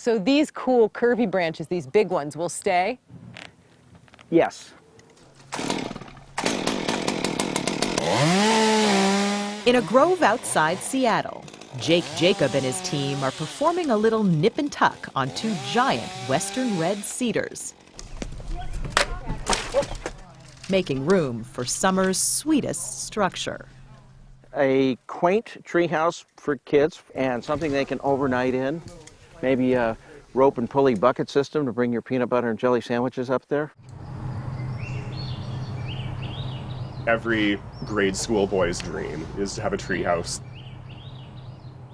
So these cool curvy branches, these big ones, will stay? Yes. In a grove outside Seattle, Jake Jacob and his team are performing a little nip and tuck on two giant western red cedars, making room for summer's sweetest structure. A quaint treehouse for kids and something they can overnight in. Maybe a rope and pulley bucket system to bring your peanut butter and jelly sandwiches up there. Every grade school boy's dream is to have a treehouse.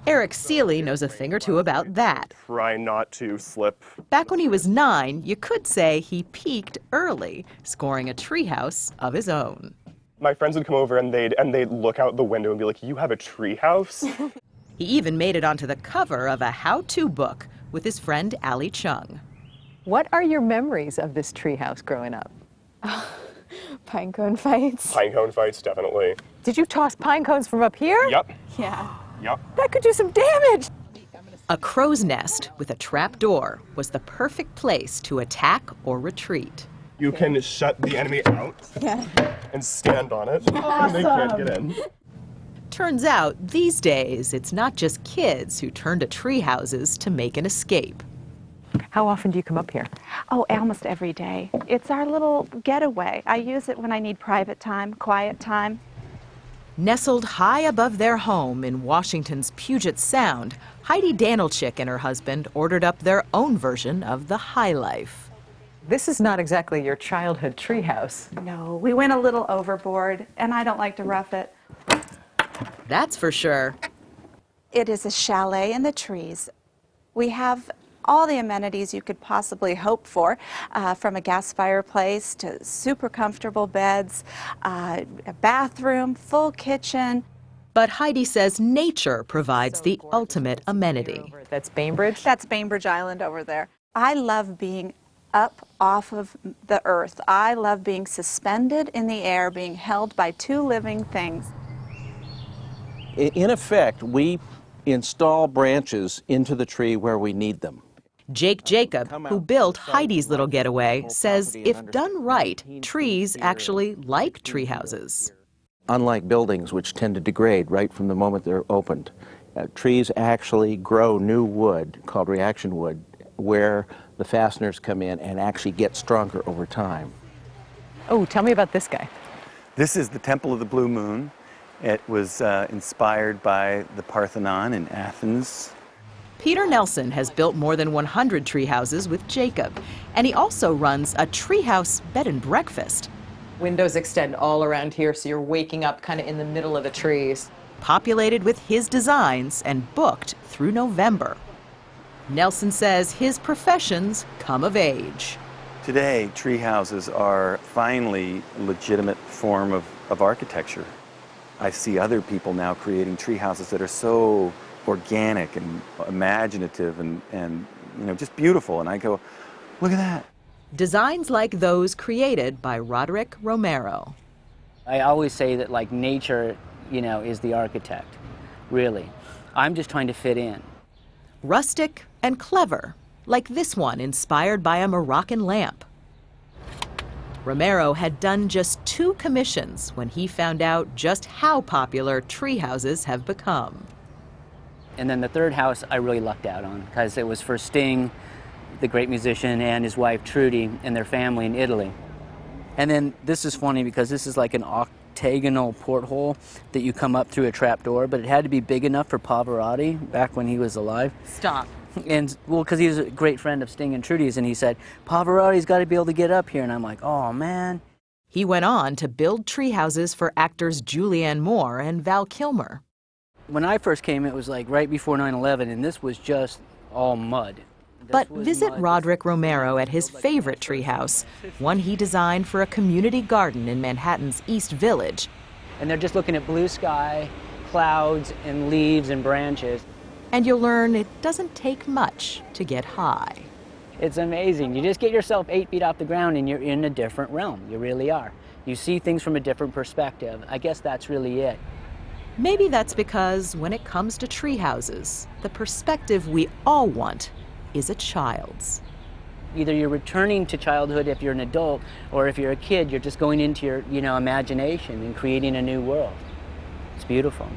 Eric Seeley knows a thing or two about that. Try not to slip. Back when he was 9, you could say he peaked early, scoring a treehouse of his own. My friends would come over and they'd look out the window and be like, "You have a treehouse?" He even made it onto the cover of a how-to book with his friend Allie Chung. What are your memories of this treehouse growing up? Pine cone fights. Pine cone fights, definitely. Did you toss pine cones from up here? Yep. Yeah. Yep. That could do some damage. A crow's nest with a trap door was the perfect place to attack or retreat. You can shut the enemy out and stand on it. Awesome. And they can't get in. Turns out, these days, it's not just kids who turn to tree houses to make an escape. How often do you come up here? Oh, almost every day. It's our little getaway. I use it when I need private time, quiet time. Nestled high above their home in Washington's Puget Sound, Heidi Danilchik and her husband ordered up their own version of the high life. This is not exactly your childhood treehouse. No, we went a little overboard, and I don't like to rough it. That's for sure. It is a chalet in the trees. We have all the amenities you could possibly hope for, from a gas fireplace to super comfortable beds, a bathroom, full kitchen. But Heidi says nature provides the ultimate amenity. That's Bainbridge? That's Bainbridge Island over there. I love being up off of the earth. I love being suspended in the air, being held by two living things. In effect, we install branches into the tree where we need them. Jake Jacob, who built Heidi's little getaway, says if done right, trees actually like tree houses. Unlike buildings, which tend to degrade right from the moment they're opened, trees actually grow new wood, called reaction wood, where the fasteners come in and actually get stronger over time. Oh, tell me about this guy. This is the Temple of the Blue Moon. It was inspired by the Parthenon in Athens. Peter Nelson has built more than 100 tree houses with Jacob, and he also runs a treehouse bed and breakfast. Windows extend all around here, so you're waking up kind of in the middle of the trees. Populated with his designs and booked through November. Nelson says his professions come of age. Today, tree houses are finally a legitimate form of architecture. I see other people now creating tree houses that are so organic and imaginative and you know, just beautiful. And I go, look at that. Designs like those created by Roderick Romero. I always say that, like, nature, you know, is the architect, really. I'm just trying to fit in. Rustic and clever, like this one inspired by a Moroccan lamp. Romero had done just 2 commissions when he found out just how popular tree houses have become. And then the third house I really lucked out on, because it was for Sting, the great musician, and his wife Trudy and their family in Italy. And then this is funny because this is like an octagonal porthole that you come up through a trap door, but it had to be big enough for Pavarotti back when he was alive. Stop. And, well, because he was a great friend of Sting and Trudy's, and he said, Pavarotti's got to be able to get up here. And I'm like, oh, man. He went on to build tree houses for actors Julianne Moore and Val Kilmer. When I first came, it was like right before 9/11, and this was just all mud. But visit Roderick Romero at his favorite treehouse, one he designed for a community garden in Manhattan's East Village. And they're just looking at blue sky, clouds, and leaves and branches. And you'll learn it doesn't take much to get high. It's amazing. You just get yourself 8 feet off the ground and you're in a different realm. You really are. You see things from a different perspective. I guess that's really it. Maybe that's because when it comes to tree houses, the perspective we all want is a child's. Either you're returning to childhood if you're an adult, or if you're a kid, you're just going into your, imagination and creating a new world. It's beautiful.